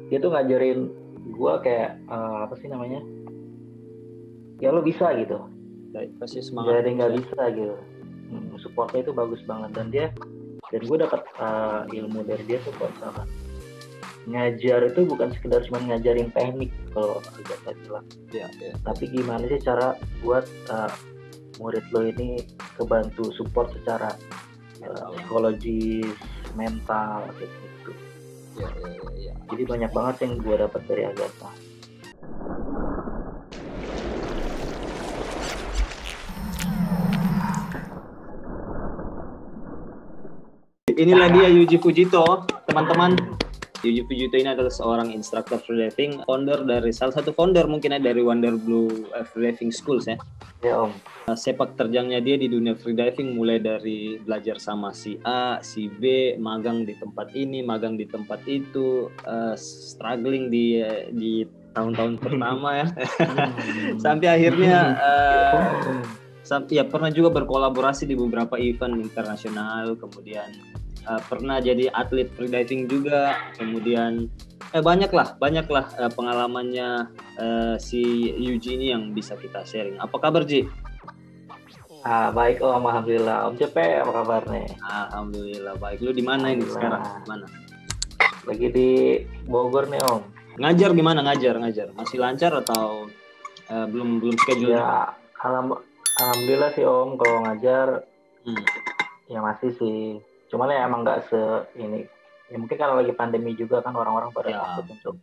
dia tuh ngajarin gue kayak apa sih namanya, ya lo bisa gitu, Kasih gak semangat ada yang nggak ya. bisa gitu. Supportnya itu bagus banget, dan gue dapat ilmu dari dia tuh kalau misalkan ngajar itu bukan sekedar cuma ngajarin teknik kalau agak saya bilang, tapi gimana sih cara buat murid lo ini kebantu support secara psikologis, mental gitu. Ya. Jadi banyak banget yang gue dapat dari Agatha. Inilah dia Yuji Fujito, teman-teman. Yuji Fujito ini adalah seorang instruktur freediving, salah satu founder mungkin dari Wonder Blue Freediving Schools ya. Ya Om. Sepak terjangnya dia di dunia freediving mulai dari belajar sama si A, si B, magang di tempat ini, magang di tempat itu, struggling di tahun-tahun pertama ya, sampai akhirnya pernah juga berkolaborasi di beberapa event internasional, kemudian pernah jadi atlet freediving juga, kemudian banyaklah pengalamannya si Yuji ini yang bisa kita sharing. Apa kabar Ji? Baik Om, alhamdulillah. Om Cepe apa kabar nih? Alhamdulillah baik. Lu di mana ini sekarang? Mana? Lagi di Bogor nih Om. Ngajar gimana? Ngajar masih lancar atau belum schedule? Ya alhamdulillah sih Om, kalau ngajar ya masih sih. Cuman ya emang nggak ini. Ya mungkin kalau lagi pandemi juga kan orang-orang pada takut untuk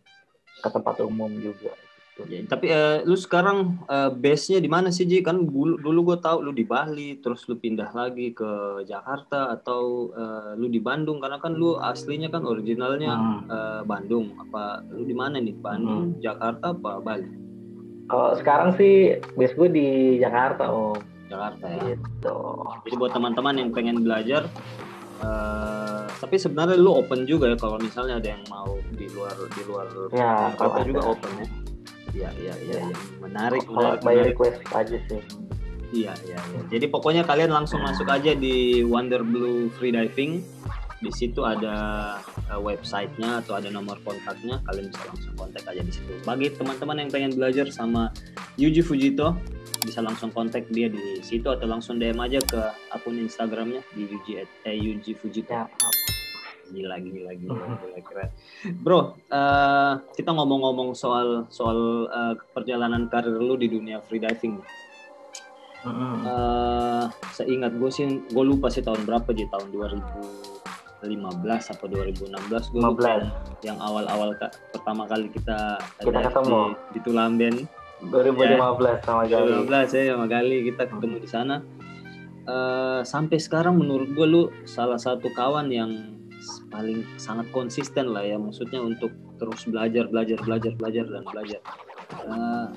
ke tempat umum juga. Gitu. Ya, tapi lu sekarang base-nya di mana sih Ji? Kan dulu gue tahu lu di Bali, terus lu pindah lagi ke Jakarta, atau lu di Bandung? Karena kan lu aslinya kan originalnya Bandung. Apa lu di mana nih? Bandung, Jakarta, apa Bali? Kalau sekarang sih base gue di Jakarta Om. Jakarta ya. Gitu. Jadi buat teman-teman yang pengen belajar, tapi sebenarnya lu open juga ya kalau misalnya ada yang mau di luar ya, kota juga open ya. Iya. Menarik. By request aja sih. Iya. Jadi pokoknya kalian langsung masuk aja di Wonder Blue Freediving. Di situ ada websitenya atau ada nomor kontaknya, kalian bisa langsung kontak aja di situ. Bagi teman-teman yang pengen belajar sama Yuji Fujito, bisa langsung kontak dia di situ atau langsung DM aja ke akun Instagramnya di Yuji Fujito. Ya. Gila keren. Bro, kita ngomong-ngomong soal perjalanan karir lu di dunia freediving. Seingat gue sih, gue lupa sih tahun berapa sih, tahun 2015 atau 2016 gue lupa, yang awal-awal pertama kali kita ketemu di Tulamben 2015 sama kali kita ketemu di sana. Sampai sekarang menurut gue lu salah satu kawan yang paling sangat konsisten lah ya, maksudnya untuk terus belajar.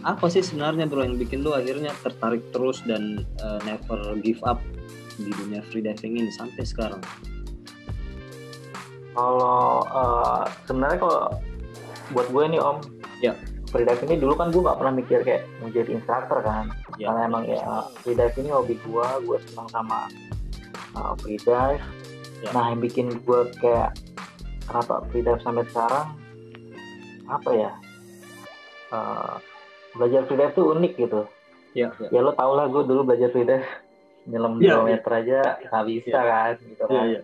Apa sih sebenarnya bro yang bikin lu akhirnya tertarik terus dan never give up di dunia freediving ini sampai sekarang? Kalau sebenarnya kalau buat gue nih Om, ya, freediving ini dulu kan gue nggak pernah mikir kayak mau jadi instruktur kan, karena emang ya freediving ini hobi gue senang sama freedive. Nah yang bikin gue kayak kenapa freedive sampai sekarang, apa ya, belajar freedive tuh unik gitu. Ya lo tau lah, gue dulu belajar freedive nyelam 2 meter aja nggak bisa kan gitu kan.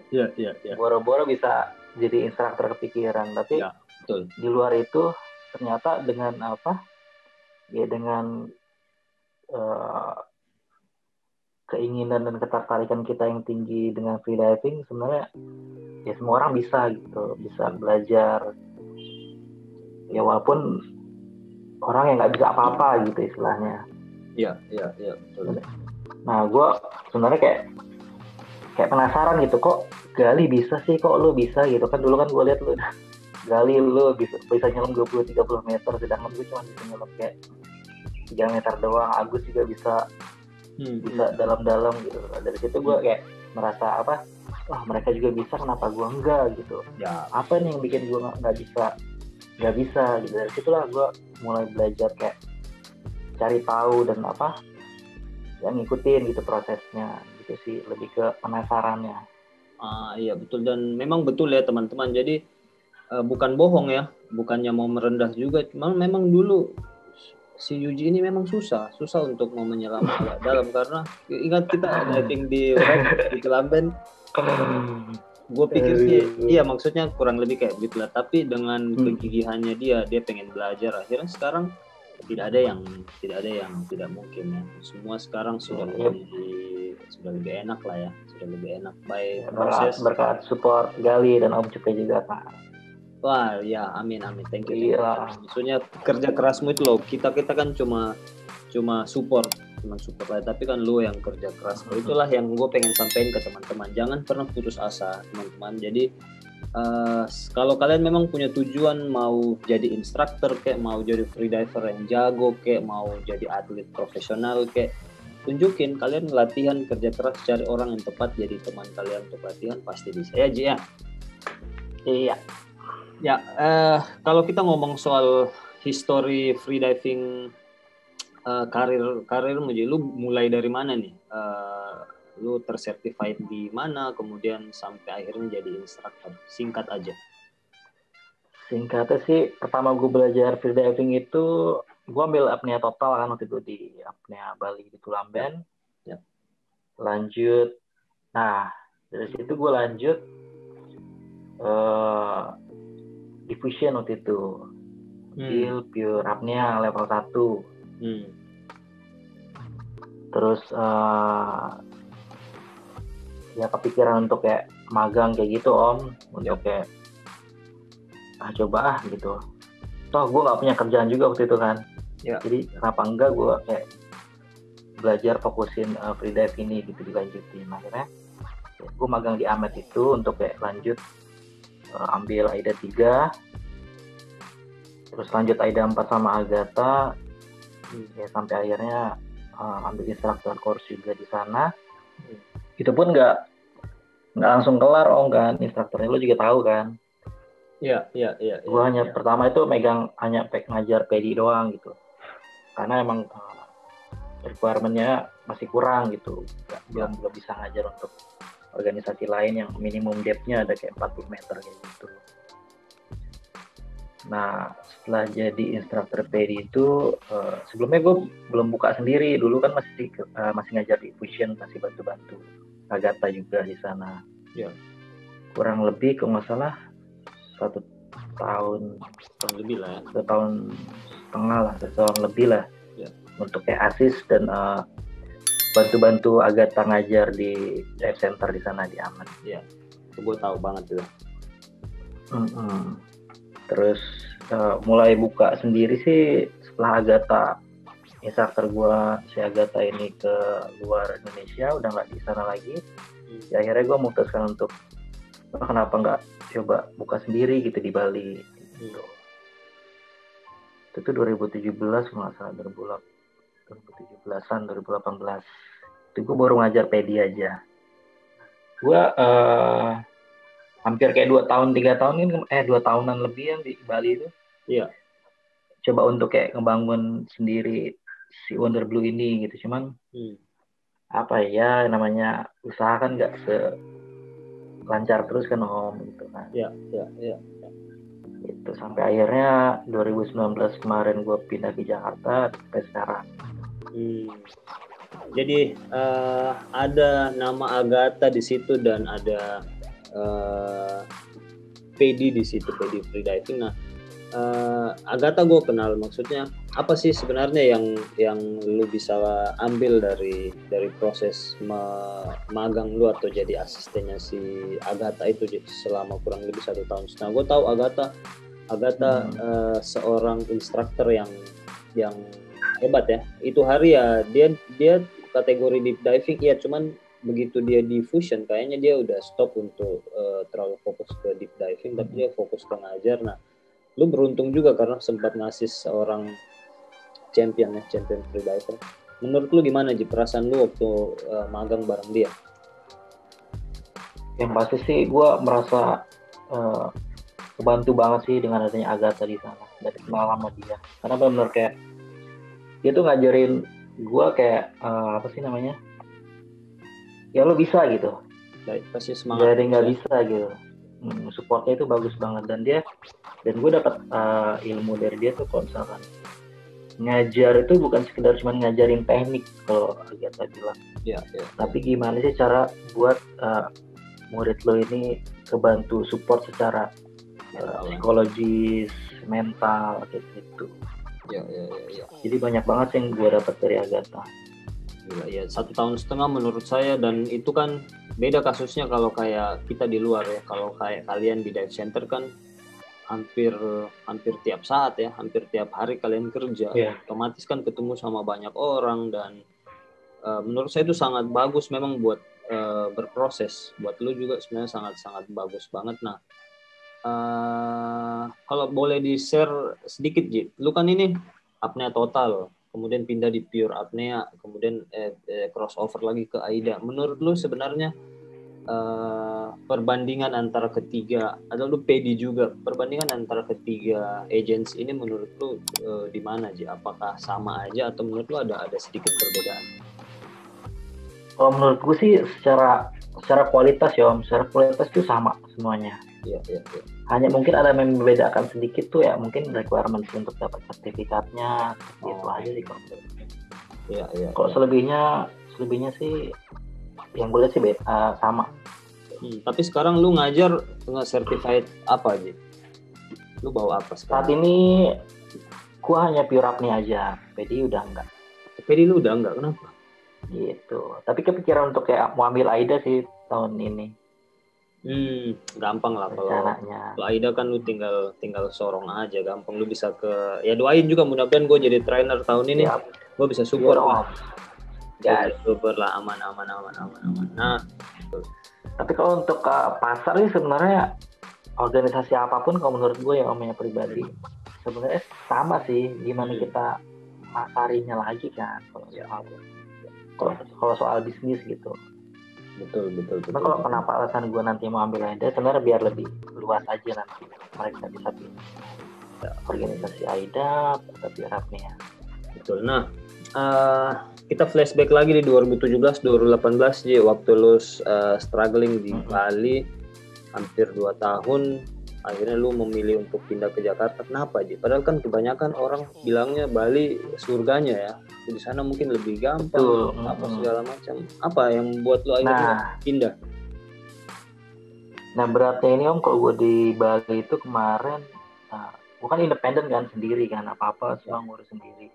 Boro-boro bisa jadi instruktur kepikiran, tapi betul. Di luar itu ternyata dengan dengan keinginan dan ketertarikan kita yang tinggi dengan freediving, sebenarnya ya semua orang bisa gitu, bisa belajar ya, walaupun orang yang nggak bisa apa-apa gitu istilahnya. Iya betul. Nah gue sebenarnya kayak penasaran gitu, kok Gali bisa sih, kok lu bisa gitu kan. Dulu kan gue lihat lu Gali lu bisa nyelam 20-30 meter, sedangkan gue cuma bisa nyelam kayak 3 meter doang. Agus juga bisa dalam-dalam gitu. Dari situ gue kayak merasa mereka juga bisa, kenapa gue enggak gitu. Apa nih yang bikin gue nggak bisa gitu. Dari situlah gue mulai belajar kayak cari tahu dan yang ngikutin gitu prosesnya gitu sih, lebih ke penasarannya. Iya betul, dan memang betul ya teman-teman. Jadi bukan bohong ya, bukannya mau merendah juga, cuma memang dulu si Yuji ini memang susah untuk mau menyelam agak dalam, karena ingat kita diving di rock di Kelamben, gue pikir sih iya maksudnya kurang lebih kayak gitu lah, tapi dengan kegigihannya dia pengen belajar, akhirnya sekarang tidak ada yang tidak mungkin ya, semua sekarang sudah lebih enak lah ya, sudah lebih enak by proses berkat support Gali dan Om Cukai juga Pak. Wah ya, amin, thank you. Maksudnya kerja kerasmu itu loh, kita kan cuma support lah, tapi kan lu yang kerja keras. Itulah yang gue pengen sampaikan ke teman-teman, jangan pernah putus asa teman-teman. Jadi kalau kalian memang punya tujuan mau jadi instruktur kayak, mau jadi freediver yang jago kayak, mau jadi atlet profesional kayak, tunjukin kalian latihan, kerja keras, cari orang yang tepat jadi teman kalian untuk latihan, pasti bisa ya Ji ya. Iya. Ya, kalau kita ngomong soal history freediving, karir Ji, lu mulai dari mana nih? Lu tersertified di mana, kemudian sampai akhirnya jadi instruktur? Singkat aja. Singkatnya sih, pertama gue belajar freediving itu, gue ambil apnea total kan waktu itu di apnea Bali di Tulamben. Ya. Lanjut, nah dari situ gue lanjut diffusion waktu itu, pure apnea level 1. Terus ya kepikiran untuk kayak magang kayak gitu Om, untuk kayak coba gitu. Toh gue nggak punya kerjaan juga waktu itu kan, jadi kenapa enggak gue kayak belajar fokusin freedive ini gitu, dilanjutin. Akhirnya gue magang di Amet itu untuk kayak lanjut ambil AIDA 3, terus lanjut AIDA 4 sama Agatha, ya sampai akhirnya ambil instruktur course juga di sana. Itu pun nggak langsung kelar Om kan, instrukturnya lu juga tahu kan. Iya. Gue hanya pertama itu hanya ngajar PD doang gitu, karena emang requirement-nya masih kurang gitu, belum bisa ngajar untuk organisasi lain yang minimum depth-nya ada kayak 40 meter kayak gitu. Nah setelah jadi instruktur PD itu, sebelumnya gue belum buka sendiri, dulu kan masih ngajar di Fusion, masih bantu Agatha juga di sana. Kurang lebih kalau nggak salah 1 tahun lebih lah ya, 1 tahun setengah lah, 1 tahun lebih lah untuk kayak asis dan bantu Agatha ngajar di dive center di sana di Aman. Iya, gue tahu banget tuh. Terus mulai buka sendiri sih setelah Agatha, instruktur gue si Agatha ini ke luar Indonesia, udah nggak di sana lagi. Ya, akhirnya gue memutuskan untuk kenapa nggak coba buka sendiri gitu di Bali. Gitu. Itu 2017 nggak salah, 2017-an 2018. Itu gue baru ngajar PD aja. Gue hampir kayak 2 tahunan lebih yang di Bali itu. Iya. Coba untuk kayak ngebangun sendiri si Wonder Blue ini gitu. Cuman apa ya namanya, usaha kan nggak lancar terus kan Om gitu kan. Iya. Itu sampai akhirnya 2019 kemarin gue pindah ke Jakarta sampai sekarang. Jadi ada nama Agatha di situ dan ada PD di situ, PD freediving. Nah, Agatha gue kenal, maksudnya apa sih sebenarnya yang lu bisa ambil dari proses magang lu atau jadi asistennya si Agatha itu selama kurang lebih 1 tahun setengah. Gue tahu Agatha seorang instruktur yang hebat ya. Itu hari ya dia kategori deep diving ya, cuman begitu dia di Fusion kayaknya dia udah stop untuk terlalu fokus ke deep diving, tapi dia fokus ke ngajar. Nah, lu beruntung juga karena sempat ngasih seorang champion freediver. Menurut lu gimana Ji, perasaan lu waktu magang bareng dia? Yang pasti sih gue merasa kebantu banget sih dengan adanya Agatha di sana, dari kenal sama dia, karena benar-benar kayak dia tuh ngajarin gue kayak apa sih namanya, ya lo bisa gitu, pasti semangat jadi nggak bisa gitu. supportnya itu bagus banget, dan gue dapat ilmu dari dia tuh. Kalau misalkan ngajar itu bukan sekedar cuma ngajarin teknik kalau Agatha bilang, tapi gimana sih cara buat murid lo ini kebantu support secara psikologis, mental kayak gitu. Jadi banyak banget sih yang gue dapat dari Agatha. Gila, ya 1,5 tahun menurut saya, dan itu kan beda kasusnya kalau kayak kita di luar ya. Kalau kayak kalian di dive center kan hampir tiap saat ya, hampir tiap hari kalian kerja, otomatis kan ketemu sama banyak orang, dan menurut saya itu sangat bagus memang buat berproses. Buat lu juga sebenarnya sangat bagus banget. Nah, kalau boleh di-share sedikit, Ji, lu kan ini apnea total, kemudian pindah di pure apnea, kemudian crossover lagi ke AIDA. Menurut lu sebenarnya perbandingan antara ketiga, atau lu PD juga, perbandingan antara ketiga agency ini menurut lu di mana, Ji? Apakah sama aja atau menurut lu ada sedikit perbedaan? Kalau menurut gue sih secara kualitas ya Om, secara kualitas itu sama semuanya. Iya. Hanya mungkin ada yang membedakan sedikit tuh ya, mungkin requirements untuk dapat sertifikatnya, gitu aja sih kalau menurut gue. Iya. Kalau selebihnya sih yang gue lihat sih sama. Tapi sekarang lu ngajar dengan certified apa aja? Lu bawa apa sekarang? Saat ini gue hanya pure apnea aja, PD udah enggak. PD lu udah enggak, kenapa? Gitu. Tapi kepikiran untuk kayak mau ambil AIDA sih tahun ini. Gampang lah kalau AIDA kan lu tinggal sorong aja, gampang. Lu bisa ya doain juga, mudah-mudahan gue jadi trainer tahun ini. Gue bisa support lah. Super lah, aman. Nah, tapi kalau untuk pasar sih sebenarnya organisasi apapun kalau menurut gue yang omnya pribadi sebenarnya sama sih, gimana kita masarinya lagi kan kalau soal bisnis gitu. Betul. Nah, kalau kenapa alasan gue nanti mau ambil AIDA sebenarnya biar lebih luas aja, nanti mereka bisa pilih organisasi AIDA atau pure apnea. Betul. Nah, kita flashback lagi di 2017-2018 Ji, waktu lu struggling di Bali hampir 2 tahun, akhirnya lu memilih untuk pindah ke Jakarta. Kenapa Ji? Padahal kan kebanyakan orang bilangnya Bali surganya ya, di sana mungkin lebih gampang, apa segala macam. Apa yang buat lu akhirnya pindah? Nah, beratnya ini Om, kalau gue di Bali itu kemarin, gue kan independen kan, sendiri kan, apa-apa semua ngurus sendiri.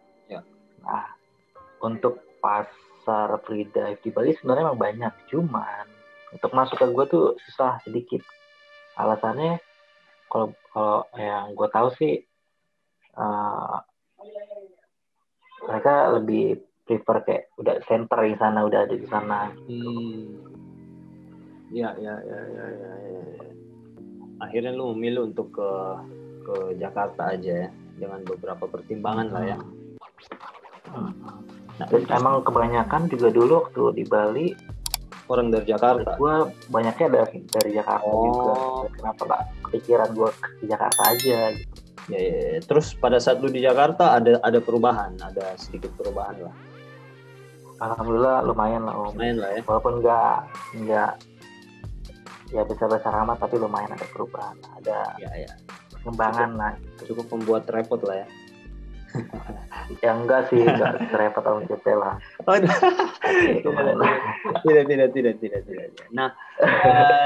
Nah, untuk pasar free dive di Bali sebenarnya memang banyak, cuman untuk masuk ke gue tuh susah sedikit. Alasannya kalau yang gue tahu sih mereka lebih prefer kayak udah center di sana, udah ada di sana gitu. Ya. Akhirnya lu memilih untuk ke Jakarta aja ya, dengan beberapa pertimbangan lah ya. Nah, emang kebanyakan juga dulu waktu di Bali orang dari Jakarta. Gue banyaknya dari Jakarta juga. Kenapa gak kepikiran gue ke Jakarta aja gitu. Ya. Terus pada saat lu di Jakarta ada perubahan, ada sedikit perubahan lah. Alhamdulillah lumayan lah Om. Lumayan lah ya. Walaupun nggak ya besar-besar amat, tapi lumayan ada perubahan, ada pengembangan lah. Cukup membuat repot lah ya. Ya enggak sih, enggak repot Om kita lah. Tidak. Nah,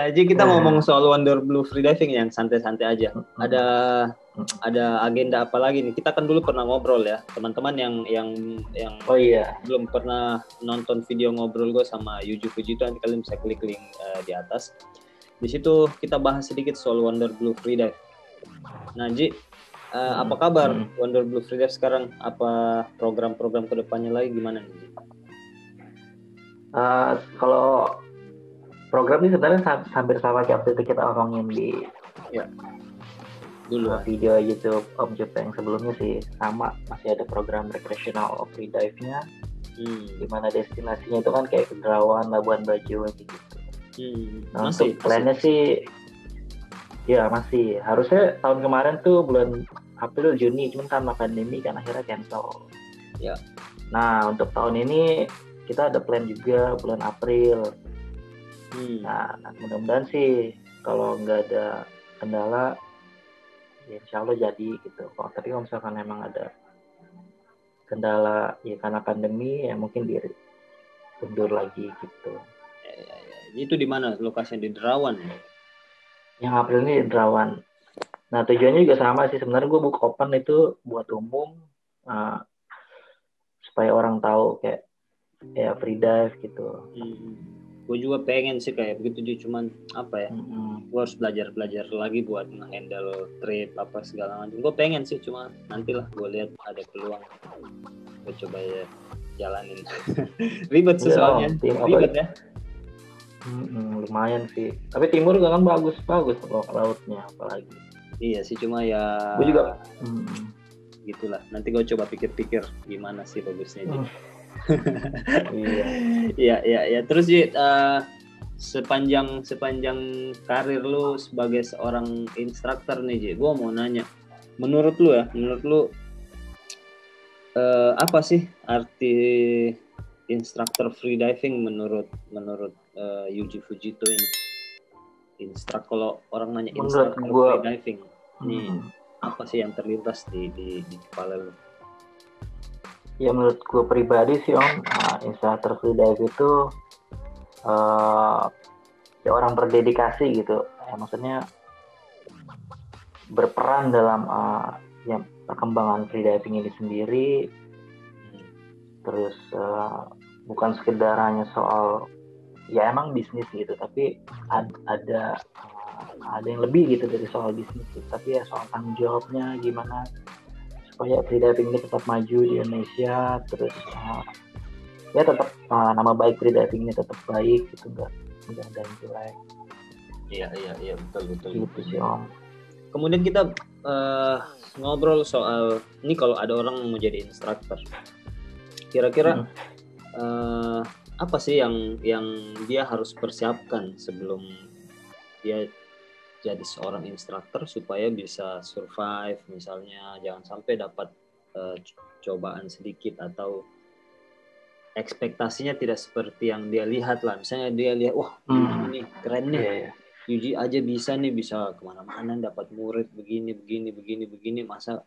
jadi kita ngomong soal Wonder Blue Freediving yang santai-santai aja. Ada agenda apa lagi nih? Kita kan dulu pernah ngobrol ya, teman-teman yang belum pernah nonton video ngobrol gue sama Yuju Fujito, nanti kalian bisa klik link di atas. Di situ kita bahas sedikit soal Wonder Blue Freedive. Nah, Ji, apa kabar Wonder Blue Freedive sekarang? Apa program-program kedepannya lagi gimana nih, Ji? Kalau program ini sebenarnya hampir sama kayak waktu itu kita omongin di dulu video YouTube Om Jupe yang sebelumnya sih, sama, masih ada program recreational freedive-nya, dimana destinasinya itu kan kayak Kedrawan, Labuan Bajo gitu. Nah, untuk plannya sih ya masih, harusnya tahun kemarin tuh bulan April Juni, cuman karena pandemi kan akhirnya cancel. Nah, untuk tahun ini kita ada plan juga bulan April. Nah, mudah-mudahan sih kalau nggak ada kendala ya insya Allah jadi gitu. Tapi kalau misalkan emang ada kendala ya karena pandemi ya mungkin diundur lagi gitu. Itu di mana lokasinya, di Derawan? Yang April ini Derawan. Nah tujuannya juga sama sih sebenarnya, gue buka open itu buat umum, supaya orang tahu kayak free dive gitu. Gue juga pengen sih kayak begitu, cuman apa ya, gue harus belajar lagi buat nge-handle trip apa segala macam. Gue pengen sih, cuma nantilah gue lihat ada peluang, gue coba ya jalanin. Ribet sih soalnya, ribet ya. Lumayan sih, tapi timur juga kan bagus loh lautnya apalagi. Iya sih, cuma ya gue juga gitulah, nanti gue coba pikir-pikir gimana sih bagusnya. Ya terus Ji, sepanjang karir lu sebagai seorang instruktur nih Ji, gue mau nanya, menurut lu apa sih arti instruktur freediving menurut Yuji Fujito ini? Kalau orang nanya instruktur freediving ini apa sih yang terlintas di kepala lu? Ya menurut gue pribadi sih Om, instruktur freediving itu ya orang berdedikasi gitu, maksudnya berperan dalam perkembangan freediving ini sendiri. Terus bukan sekedar hanya soal ya emang bisnis gitu, tapi ada yang lebih gitu dari soal bisnis gitu. Tapi ya soal tanggung jawabnya gimana supaya freediving ini tetap maju di Indonesia, terus ya tetap nama baik freediving ini tetap baik gitu, nggak ada yang jelek. Iya betul gitu sih Om. Kemudian kita ngobrol soal ini, kalau ada orang mau jadi instruktur, kira-kira apa sih yang dia harus persiapkan sebelum dia jadi seorang instruktur supaya bisa survive, misalnya jangan sampai dapat cobaan sedikit atau ekspektasinya tidak seperti yang dia lihat lah. Misalnya dia lihat, wah ini keren nih, Yuji aja bisa kemana-mana dapat murid begini, masa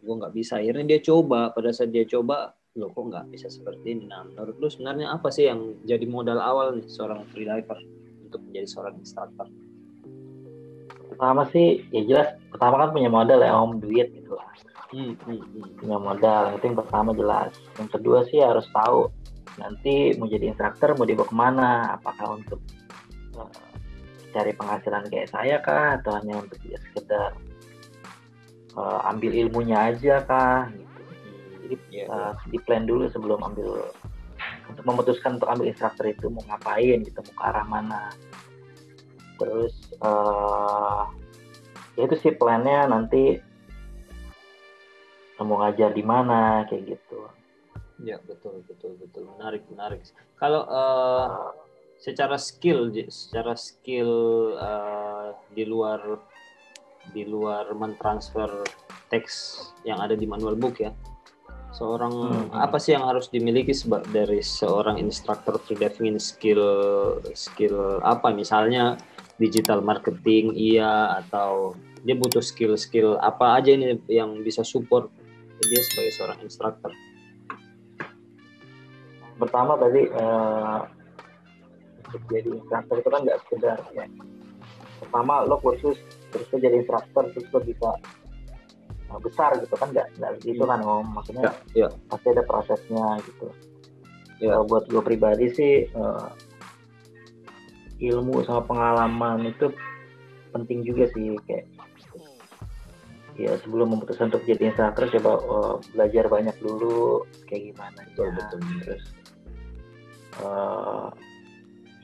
gue nggak bisa. Akhirnya dia coba, pada saat dia coba, loh kok nggak bisa seperti ini. Nah menurut lu sebenarnya apa sih yang jadi modal awal nih seorang freediver untuk menjadi seorang instruktur? Pertama sih ya jelas, pertama kan punya modal ya Om, duit gitu lah. Punya modal, itu yang pertama jelas. Yang kedua sih harus tahu nanti mau jadi instruktur mau dibawa kemana, apakah untuk cari penghasilan kayak saya kah, atau hanya untuk ya sekedar ambil ilmunya aja kah gitu. Jadi di plan dulu sebelum untuk memutuskan untuk ambil instruktur itu mau ngapain gitu, mau ke arah mana. Terus ya itu sih plannya, nanti mau ngajar di mana kayak gitu. Ya betul, menarik. Kalau secara skill di luar mentransfer teks yang ada di manual book ya, seorang apa sih yang harus dimiliki dari seorang instruktur freediving ini? Skill apa, misalnya digital marketing atau dia butuh skill apa aja ini yang bisa support dia sebagai seorang instruktur? Pertama tadi untuk jadi instruktur itu kan nggak sekedar ya, pertama lo kursus terus lo jadi instruktur terus lo bisa besar gitu kan, nggak gitu kan Om, maksudnya pasti ada prosesnya gitu. Buat gue pribadi sih ilmu sama pengalaman itu penting juga sih, kayak ya sebelum memutuskan untuk jadi instruktur coba belajar banyak dulu kayak gimana. Betul. Terus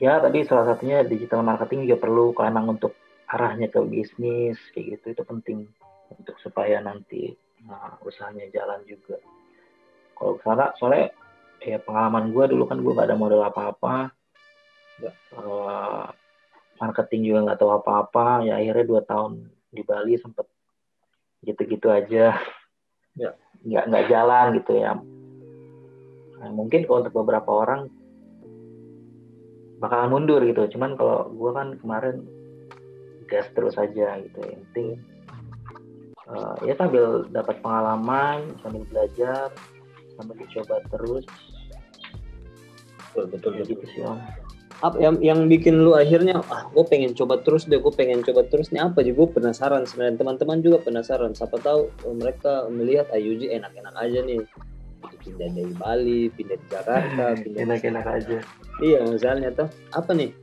ya tadi salah satunya digital marketing juga perlu, kalau emang untuk arahnya ke bisnis kayak gitu, itu penting untuk supaya nanti usahanya jalan juga. Kalau soalnya ya pengalaman gue dulu kan gue nggak ada modal apa-apa, marketing juga nggak tahu apa-apa, ya akhirnya 2 tahun di Bali sempet gitu-gitu aja, nggak jalan gitu ya. Nah, mungkin kalau untuk beberapa orang bakalan mundur gitu, cuman kalau gue kan kemarin gas terus aja gitu. Yang penting ya sambil dapat pengalaman, sambil belajar, sambil dicoba terus. Betul. Gitu sih Om. Apa yang bikin lu akhirnya gue pengen coba terus deh, nih apa sih? Gue penasaran sebenarnya, teman-teman juga penasaran, siapa tahu mereka melihat Yuji enak-enak aja nih, pindah dari Bali, pindah di Jakarta, enak-enak aja. Iya, misalnya tuh apa nih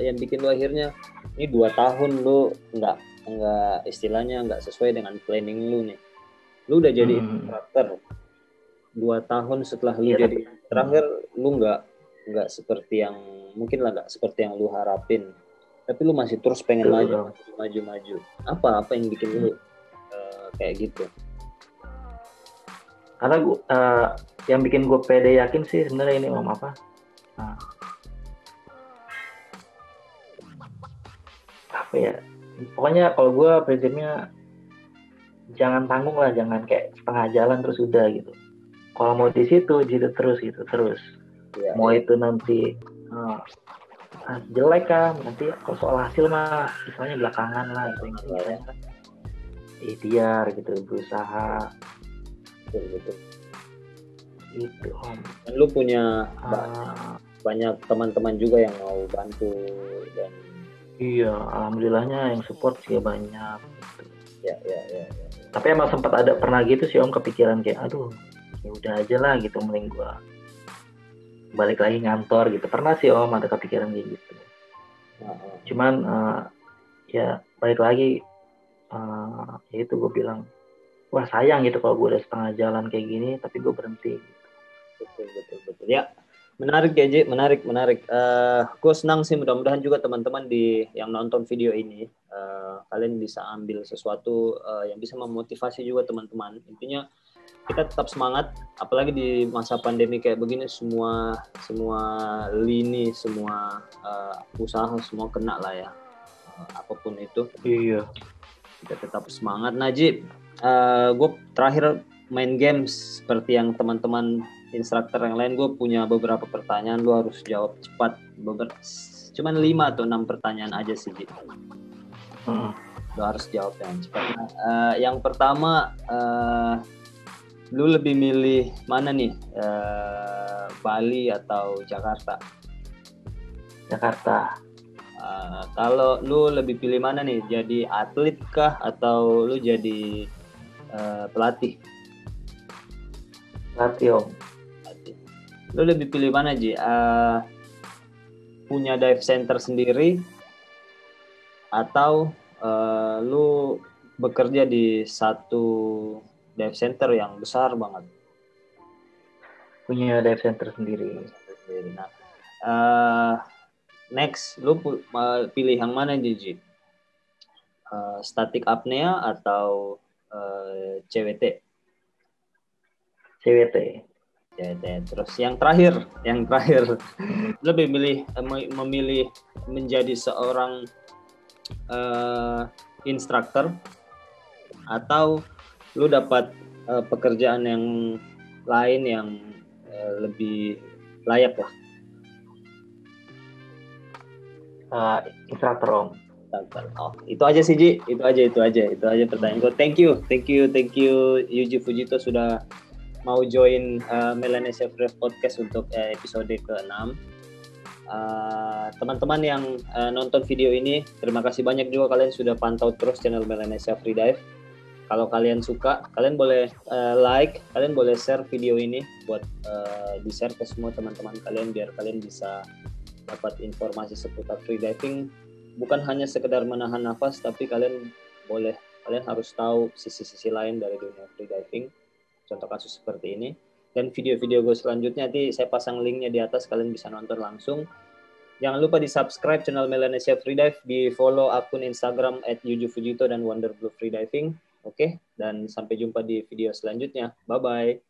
yang bikin lu akhirnya ini 2 tahun lu nggak istilahnya nggak sesuai dengan planning lu nih, lu udah jadi instructor 2 tahun setelah lu jadi terakhir lu nggak seperti yang mungkin lah, nggak seperti yang lu harapin, tapi lu masih terus pengen maju. Apa yang bikin lu kayak gitu? Karena yang bikin gue pede yakin sih sebenarnya ini Om apa ya, pokoknya kalau gue prinsipnya jangan tanggung lah, jangan kayak setengah jalan terus udah gitu. Kalau mau di situ jadi terus ya, mau itu nanti jelek kan, nanti kalau soal hasil mah misalnya belakangan lah gitu, misalnya kan ikhtiar gitu, berusaha. Betul. Itu Om. Dan lu punya banyak teman-teman juga yang mau bantu dan iya, alhamdulillahnya yang support sih banyak gitu. Ya. Tapi emang sempat ada pernah gitu sih Om, kepikiran kayak aduh ya udah aja lah gitu, mending gua balik lagi ngantor gitu. Pernah sih Om ada kepikiran kayak gitu. Cuman ya balik lagi ya itu gue bilang wah sayang gitu kalau gue udah setengah jalan kayak gini tapi gue berhenti gitu. Betul ya. Menarik ya Ji, menarik. Gue senang sih, mudah-mudahan juga teman-teman yang nonton video ini kalian bisa ambil sesuatu yang bisa memotivasi juga teman-teman. Intinya kita tetap semangat, apalagi di masa pandemi kayak begini, semua lini, semua usaha semua kena lah ya, apapun itu. Iya. Kita tetap semangat. Najib, gue terakhir main games seperti yang teman-teman instruktur yang lain. Gue punya beberapa pertanyaan, lu harus jawab cepat. Cuman 5 atau 6 pertanyaan aja sih, Ji. Lu harus jawab yang cepat. Yang pertama, lu lebih milih mana nih, Bali atau Jakarta? Jakarta. Kalau lu lebih pilih mana nih, jadi atlet kah atau lu jadi pelatih? Pelatih Om. Lu lebih pilih mana Ji? Punya dive center sendiri atau lu bekerja di satu dive center yang besar banget? Punya dive center sendiri. Nah, next, lu pilih yang mana Ji? Static apnea atau CWT? CWT. Terus yang terakhir lebih memilih menjadi seorang instruktur atau lu dapat pekerjaan yang lain yang lebih layak lah? Instruktur Om. Oh, itu aja sih Ji, itu aja pertanyaan gue. Thank you Yuji Fujito sudah mau join Melanesia Free Podcast untuk episode ke-6. Teman-teman yang nonton video ini, terima kasih banyak juga kalian sudah pantau terus channel Melanesia Free Dive. Kalau kalian suka, kalian boleh like, kalian boleh share video ini buat di-share ke semua teman-teman kalian biar kalian bisa dapat informasi seputar free diving. Bukan hanya sekedar menahan nafas, tapi kalian harus tahu sisi-sisi lain dari dunia free diving. Contoh kasus seperti ini. Dan video-video gue selanjutnya nanti saya pasang linknya di atas, kalian bisa nonton langsung. Jangan lupa di subscribe channel Melanesia Free Dive, di follow akun Instagram @yujufujito dan Wonderblue Free Diving. Oke, dan sampai jumpa di video selanjutnya. Bye-bye.